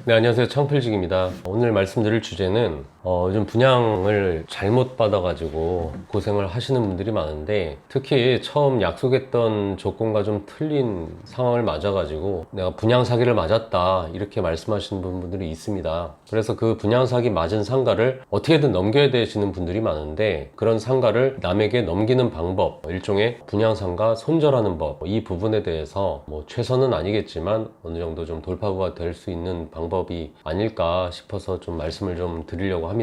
네, 안녕하세요. 청필직입니다. 오늘 말씀드릴 주제는 요즘 분양을 잘못 받아가지고 고생을 하시는 분들이 많은데, 특히 처음 약속했던 조건과 좀 틀린 상황을 맞아가지고 내가 분양 사기를 맞았다 이렇게 말씀하시는 분들이 있습니다. 그래서 그 분양 사기 맞은 상가를 어떻게든 넘겨야 되시는 분들이 많은데, 그런 상가를 남에게 넘기는 방법, 일종의 분양 상가 손절하는 법, 이 부분에 대해서 최선은 아니겠지만 어느 정도 좀 돌파구가 될 수 있는 방법이 아닐까 싶어서 좀 말씀을 좀 드리려고 합니다.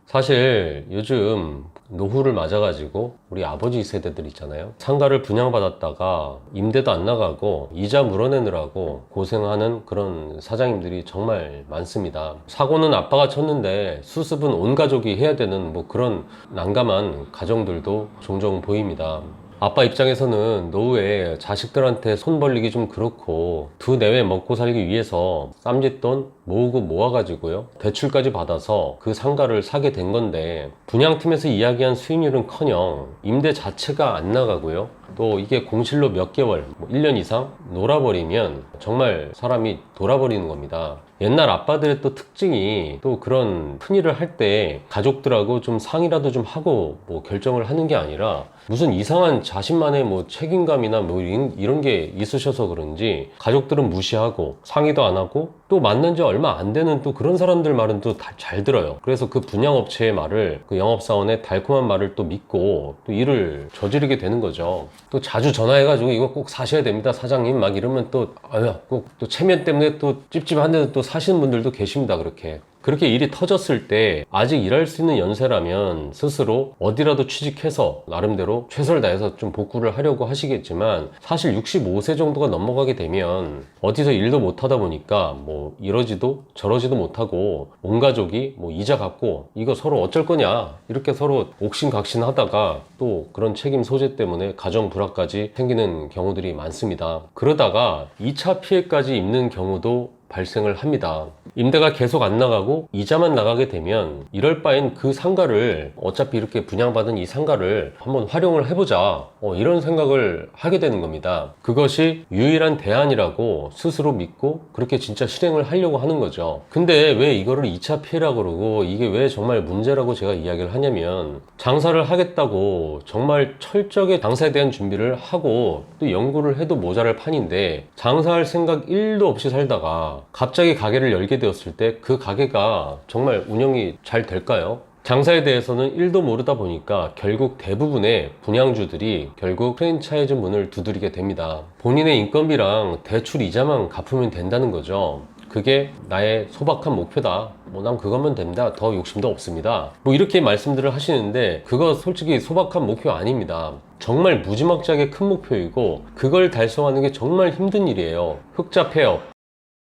사실 요즘 노후를 맞아가지고 우리 아버지 세대들 있잖아요. 상가를 분양받았다가 임대도 안 나가고 이자 물어내느라고 고생하는 그런 사장님들이 정말 많습니다. 사고는 아빠가 쳤는데 수습은 온 가족이 해야 되는 그런 난감한 가정들도 종종 보입니다. 아빠 입장에서는 노후에 자식들한테 손 벌리기 좀 그렇고 두 내외 먹고 살기 위해서 쌈짓돈 모으고 모아가지고요, 대출까지 받아서 그 상가를 사게 된 건데, 분양팀에서 이야기한 수익률은커녕 임대 자체가 안 나가고요, 또 이게 공실로 몇 개월, 1년 이상 놀아버리면 정말 사람이 돌아버리는 겁니다. 옛날 아빠들의 또 특징이, 또 그런 큰일을 할 때 가족들하고 좀 상의라도 좀 하고 결정을 하는 게 아니라 무슨 이상한 자신만의 책임감이나 이런 게 있으셔서 그런지 가족들은 무시하고 상의도 안 하고, 또 만난 지 얼마 안 되는 또 그런 사람들 말은 또 다 잘 들어요. 그래서 그 분양업체의 말을, 그 영업사원의 달콤한 말을 또 믿고 또 일을 저지르게 되는 거죠. 또 자주 전화해가지고 이거 꼭 사셔야 됩니다 사장님 막 이러면 또 꼭 또 체면 때문에 또 찝찝한데도 또 사시는 분들도 계십니다. 그렇게 일이 터졌을 때 아직 일할 수 있는 연세라면 스스로 어디라도 취직해서 나름대로 최선을 다해서 좀 복구를 하려고 하시겠지만, 사실 65세 정도가 넘어가게 되면 어디서 일도 못 하다 보니까 이러지도 저러지도 못하고 온 가족이 이자 갚고 이거 서로 어쩔 거냐 이렇게 서로 옥신각신 하다가 또 그런 책임 소재 때문에 가정 불화까지 생기는 경우들이 많습니다. 그러다가 2차 피해까지 입는 경우도 발생을 합니다. 임대가 계속 안 나가고 이자만 나가게 되면 이럴 바엔 그 상가를, 어차피 이렇게 분양받은 이 상가를 한번 활용을 해보자, 이런 생각을 하게 되는 겁니다. 그것이 유일한 대안이라고 스스로 믿고 그렇게 진짜 실행을 하려고 하는 거죠. 근데 왜 이거를 2차 피해라고 그러고 이게 왜 정말 문제라고 제가 이야기를 하냐면, 장사를 하겠다고 정말 철저하게 장사에 대한 준비를 하고 또 연구를 해도 모자랄 판인데, 장사할 생각 1도 없이 살다가 갑자기 가게를 열게 되었을 때 그 가게가 정말 운영이 잘 될까요? 장사에 대해서는 1도 모르다 보니까 결국 대부분의 분양주들이 결국 프랜차이즈 문을 두드리게 됩니다. 본인의 인건비랑 대출 이자만 갚으면 된다는 거죠. 그게 나의 소박한 목표다, 난 그것만 됩니다, 더 욕심도 없습니다, 이렇게 말씀들을 하시는데, 그거 솔직히 소박한 목표 아닙니다. 정말 무지막지하게 큰 목표이고 그걸 달성하는 게 정말 힘든 일이에요. 흑자 폐업.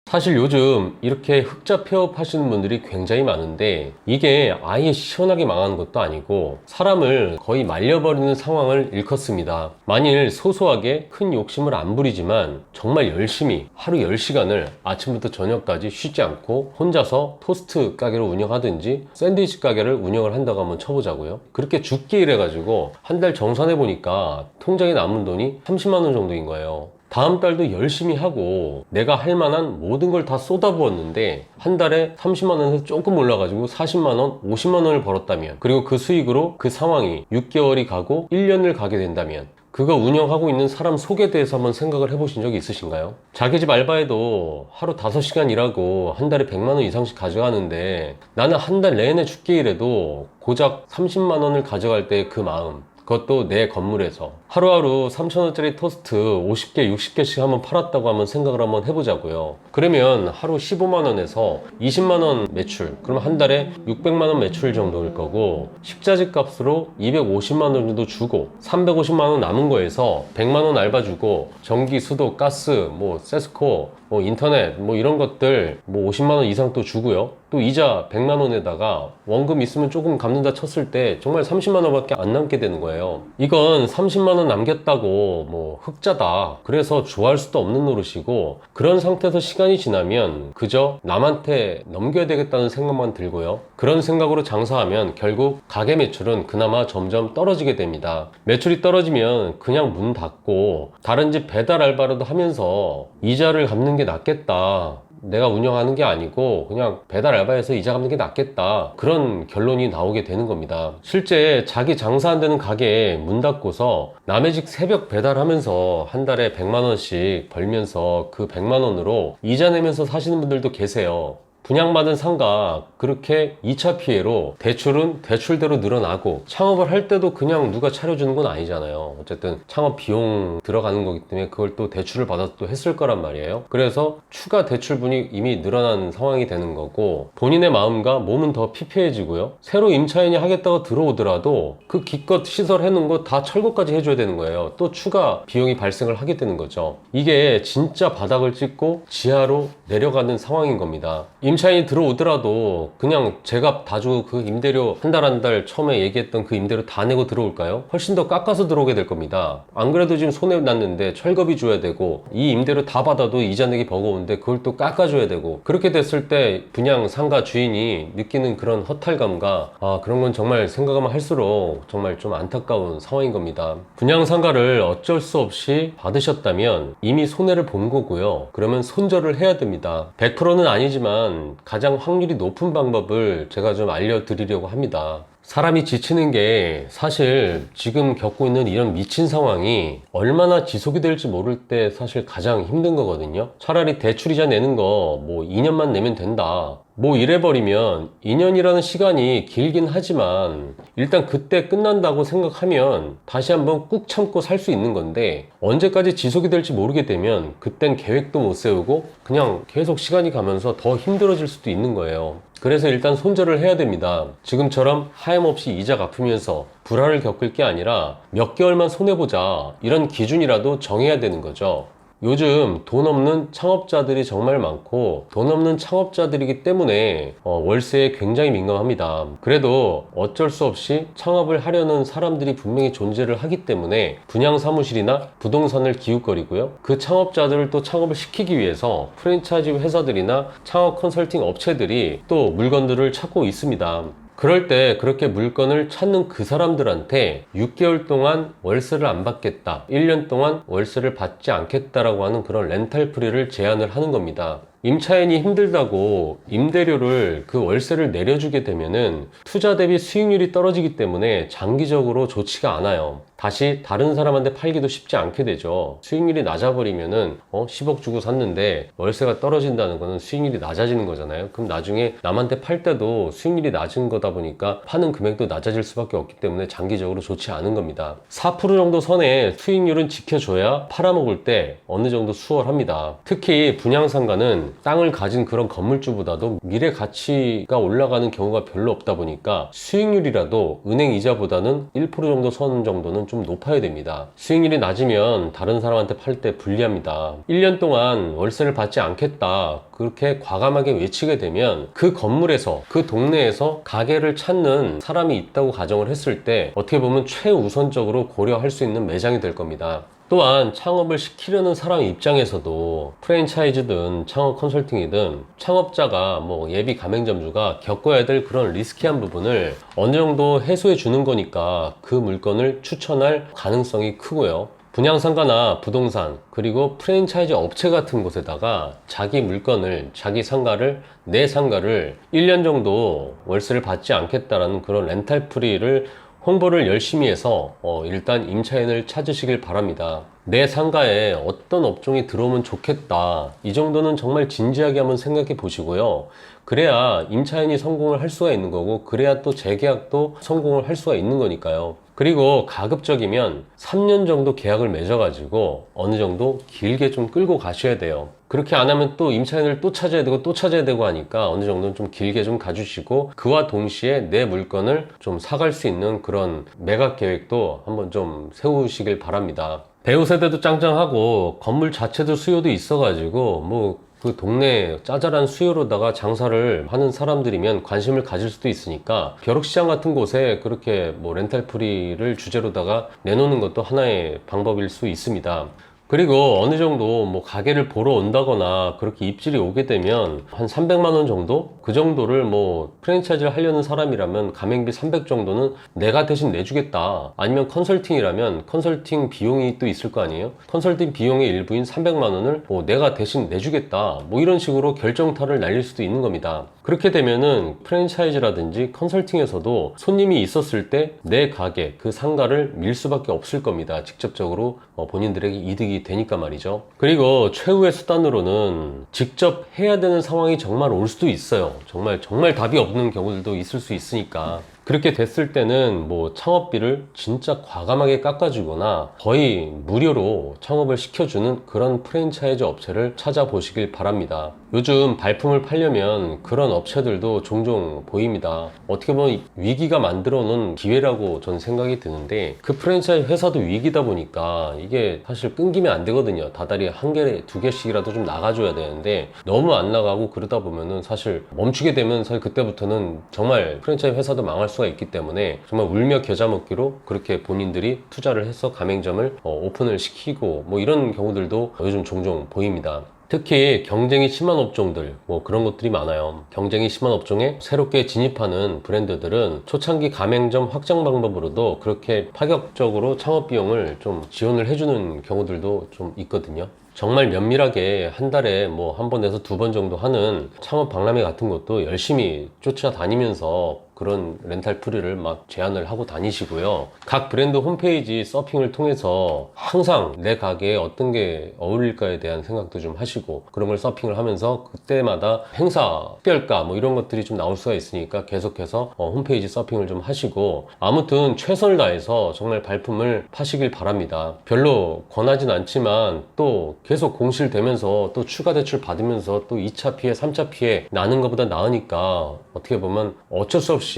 사실 요즘 이렇게 흑자 폐업하시는 분들이 굉장히 많은데, 이게 아예 시원하게 망하는 것도 아니고 사람을 거의 말려버리는 상황을 일컫습니다. 만일 소소하게 큰 욕심을 안 부리지만 정말 열심히 하루 10시간을 아침부터 저녁까지 쉬지 않고 혼자서 토스트 가게를 운영하든지 샌드위치 가게를 운영을 한다고 한번 쳐보자고요. 그렇게 죽게 일해가지고 한 달 정산해 보니까 통장에 남은 돈이 30만 원 정도인 거예요. 다음 달도 열심히 하고 내가 할 만한 모든 걸 다 쏟아부었는데 한 달에 30만 원에서 조금 올라가지고 40만 원, 50만 원을 벌었다면, 그리고 그 수익으로 그 상황이 6개월이 가고 1년을 가게 된다면, 그거 운영하고 있는 사람 속에 대해서 한번 생각을 해보신 적이 있으신가요? 자기 집 알바에도 하루 5시간 일하고 한 달에 100만 원 이상씩 가져가는데, 나는 한 달 내내 죽게 일해도 고작 30만 원을 가져갈 때 그 마음, 그것도 내 건물에서 하루하루 3,000원짜리 토스트 50개, 60개씩 한번 팔았다고 한번 생각을 한번 해보자고요. 그러면 하루 15만원에서 20만원 매출, 그럼 한 달에 600만원 매출 정도일 거고, 식자재 값으로 250만원 정도 주고 350만원 남은 거에서 100만원 알바 주고 전기, 수도, 가스, 세스코 인터넷 이런 것들 50만 원 이상 또 주고요. 또 이자 100만 원에다가 원금 있으면 조금 갚는다 쳤을 때 정말 30만 원밖에 안 남게 되는 거예요. 이건 30만 원 남겼다고 흑자다, 그래서 좋아할 수도 없는 노릇이고, 그런 상태에서 시간이 지나면 그저 남한테 넘겨야 되겠다는 생각만 들고요. 그런 생각으로 장사하면 결국 가게 매출은 그나마 점점 떨어지게 됩니다. 매출이 떨어지면 그냥 문 닫고 다른 집 배달 알바라도 하면서 이자를 갚는 게 낫겠다, 내가 운영하는 게 아니고 그냥 배달 알바해서 이자 갚는 게 낫겠다, 그런 결론이 나오게 되는 겁니다. 실제 자기 장사 안 되는 가게에 문 닫고서 남의 집 새벽 배달하면서 한 달에 100만 원씩 벌면서 그 100만 원으로 이자 내면서 사시는 분들도 계세요. 분양받은 상가 그렇게 2차 피해로 대출은 대출대로 늘어나고, 창업을 할 때도 그냥 누가 차려주는 건 아니잖아요. 어쨌든 창업 비용 들어가는 거기 때문에 그걸 또 대출을 받아서 또 했을 거란 말이에요. 그래서 추가 대출분이 이미 늘어난 상황이 되는 거고, 본인의 마음과 몸은 더 피폐해지고요. 새로 임차인이 하겠다고 들어오더라도 그 기껏 시설 해놓은 거 다 철거까지 해줘야 되는 거예요. 또 추가 비용이 발생을 하게 되는 거죠. 이게 진짜 바닥을 찍고 지하로 내려가는 상황인 겁니다. 임차인이 들어오더라도 그냥 제값 다 주고 그 임대료 한 달 한 달 처음에 얘기했던 그 임대료 다 내고 들어올까요? 훨씬 더 깎아서 들어오게 될 겁니다. 안 그래도 지금 손해 났는데 철거비 줘야 되고, 이 임대료 다 받아도 이자 내기 버거운데 그걸 또 깎아줘야 되고, 그렇게 됐을 때 분양 상가 주인이 느끼는 그런 허탈감과 그런 건 정말 생각하면 할수록 정말 좀 안타까운 상황인 겁니다. 분양 상가를 어쩔 수 없이 받으셨다면 이미 손해를 본 거고요. 그러면 손절을 해야 됩니다. 100%는 아니지만 가장 확률이 높은 방법을 제가 좀 알려드리려고 합니다. 사람이 지치는 게 사실 지금 겪고 있는 이런 미친 상황이 얼마나 지속이 될지 모를 때 사실 가장 힘든 거거든요. 차라리 대출이자 내는 거 2년만 내면 된다, 이래버리면 2년이라는 시간이 길긴 하지만 일단 그때 끝난다고 생각하면 다시 한번 꾹 참고 살 수 있는 건데, 언제까지 지속이 될지 모르게 되면 그땐 계획도 못 세우고 그냥 계속 시간이 가면서 더 힘들어질 수도 있는 거예요. 그래서 일단 손절을 해야 됩니다. 지금처럼 하염없이 이자 갚으면서 불화를 겪을 게 아니라 몇 개월만 손해보자, 이런 기준이라도 정해야 되는 거죠. 요즘 돈 없는 창업자들이 정말 많고, 돈 없는 창업자들이기 때문에 월세에 굉장히 민감합니다. 그래도 어쩔 수 없이 창업을 하려는 사람들이 분명히 존재를 하기 때문에 분양 사무실이나 부동산을 기웃거리고요. 그 창업자들을 또 창업을 시키기 위해서 프랜차이즈 회사들이나 창업 컨설팅 업체들이 또 물건들을 찾고 있습니다. 그럴 때 그렇게 물건을 찾는 그 사람들한테 6개월 동안 월세를 안 받겠다, 1년 동안 월세를 받지 않겠다라고 하는 그런 렌탈 프리를 제안을 하는 겁니다. 임차인이 힘들다고 임대료를 그 월세를 내려주게 되면은 투자 대비 수익률이 떨어지기 때문에 장기적으로 좋지가 않아요. 다시 다른 사람한테 팔기도 쉽지 않게 되죠. 수익률이 낮아버리면은 10억 주고 샀는데 월세가 떨어진다는 거는 수익률이 낮아지는 거잖아요. 그럼 나중에 남한테 팔 때도 수익률이 낮은 거다 보니까 파는 금액도 낮아질 수밖에 없기 때문에 장기적으로 좋지 않은 겁니다. 4% 정도 선의 수익률은 지켜줘야 팔아먹을 때 어느 정도 수월합니다. 특히 분양상가는 땅을 가진 그런 건물주보다도 미래 가치가 올라가는 경우가 별로 없다 보니까 수익률이라도 은행 이자보다는 1% 정도 선 정도는 좀 높아야 됩니다. 수익률이 낮으면 다른 사람한테 팔 때 불리합니다. 1년 동안 월세를 받지 않겠다, 그렇게 과감하게 외치게 되면 그 건물에서, 그 동네에서 가게를 찾는 사람이 있다고 가정을 했을 때 어떻게 보면 최우선적으로 고려할 수 있는 매장이 될 겁니다. 또한 창업을 시키려는 사람 입장에서도 프랜차이즈든 창업 컨설팅이든 창업자가 예비 가맹점주가 겪어야 될 그런 리스키한 부분을 어느 정도 해소해 주는 거니까 그 물건을 추천할 가능성이 크고요. 분양상가나 부동산, 그리고 프랜차이즈 업체 같은 곳에다가 자기 물건을, 자기 상가를, 내 상가를 1년 정도 월세를 받지 않겠다라는 그런 렌탈 프리를 홍보를 열심히 해서 일단 임차인을 찾으시길 바랍니다. 내 상가에 어떤 업종이 들어오면 좋겠다, 이 정도는 정말 진지하게 한번 생각해 보시고요. 그래야 임차인이 성공을 할 수가 있는 거고, 그래야 또 재계약도 성공을 할 수가 있는 거니까요. 그리고 가급적이면 3년 정도 계약을 맺어가지고 어느 정도 길게 좀 끌고 가셔야 돼요. 그렇게 안 하면 또 임차인을 또 찾아야 되고 또 찾아야 되고 하니까 어느 정도는 좀 길게 좀 가주시고, 그와 동시에 내 물건을 좀 사갈 수 있는 그런 매각 계획도 한번 좀 세우시길 바랍니다. 배우 세대도 짱짱하고 건물 자체도 수요도 있어가지고 뭐 그 동네 짜잘한 수요로다가 장사를 하는 사람들이면 관심을 가질 수도 있으니까 벼룩시장 같은 곳에 그렇게 뭐 렌탈프리를 주제로다가 내놓는 것도 하나의 방법일 수 있습니다. 그리고 어느 정도 뭐 가게를 보러 온다거나 그렇게 입질이 오게 되면 한 300만 원 정도? 그 정도를 뭐 프랜차이즈를 하려는 사람이라면 가맹비 300 정도는 내가 대신 내주겠다. 아니면 컨설팅이라면 컨설팅 비용이 또 있을 거 아니에요? 컨설팅 비용의 일부인 300만 원을 뭐 내가 대신 내주겠다. 뭐 이런 식으로 결정타를 날릴 수도 있는 겁니다. 그렇게 되면은 프랜차이즈라든지 컨설팅에서도 손님이 있었을 때 내 가게, 그 상가를 밀 수밖에 없을 겁니다. 직접적으로 본인들에게 이득이 되니까 말이죠. 그리고 최후의 수단으로는 직접 해야 되는 상황이 정말 올 수도 있어요. 정말 답이 없는 경우들도 있을 수 있으니까. 그렇게 됐을 때는 뭐 창업비를 진짜 과감하게 깎아주거나 거의 무료로 창업을 시켜주는 그런 프랜차이즈 업체를 찾아보시길 바랍니다. 요즘 발품을 팔려면 그런 업체들도 종종 보입니다. 어떻게 보면 위기가 만들어 놓은 기회라고 저는 생각이 드는데, 그 프랜차이즈 회사도 위기다 보니까 이게 사실 끊기면 안 되거든요. 다달이 한 개, 두 개씩이라도 좀 나가줘야 되는데 너무 안 나가고 그러다 보면은 사실 멈추게 되면 사실 그때부터는 정말 프랜차이즈 회사도 망할 수가 있기 때문에 정말 울며 겨자 먹기로 그렇게 본인들이 투자를 해서 가맹점을 오픈을 시키고 뭐 이런 경우들도 요즘 종종 보입니다. 특히 경쟁이 심한 업종들, 뭐 그런 것들이 많아요. 경쟁이 심한 업종에 새롭게 진입하는 브랜드들은 초창기 가맹점 확장 방법으로도 그렇게 파격적으로 창업 비용을 좀 지원을 해주는 경우들도 좀 있거든요. 정말 면밀하게 한 달에 뭐 한 번에서 두 번 정도 하는 창업 박람회 같은 것도 열심히 쫓아다니면서 그런 렌탈 프리를 막 제안을 하고 다니시고요. 각 브랜드 홈페이지 서핑을 통해서 항상 내 가게에 어떤 게 어울릴까에 대한 생각도 좀 하시고, 그런 걸 서핑을 하면서 그때마다 행사, 특별가 뭐 이런 것들이 좀 나올 수가 있으니까 계속해서 홈페이지 서핑을 좀 하시고, 아무튼 최선을 다해서 정말 발품을 파시길 바랍니다. 별로 권하진 않지만 또 계속 공실되면서 또 추가 대출 받으면서 또 2차 피해, 3차 피해 나는 것보다 나으니까 어떻게 보면 어쩔 수 없이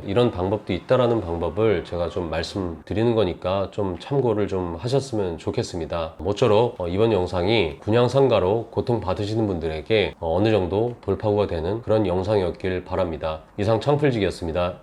이런 방법도 있다라는 방법을 제가 좀 말씀드리는 거니까 좀 참고를 좀 하셨으면 좋겠습니다. 모쪼록 이번 영상이 분양상가로 고통받으시는 분들에게 어느 정도 돌파구가 되는 그런 영상이었길 바랍니다. 이상 창풀직이었습니다.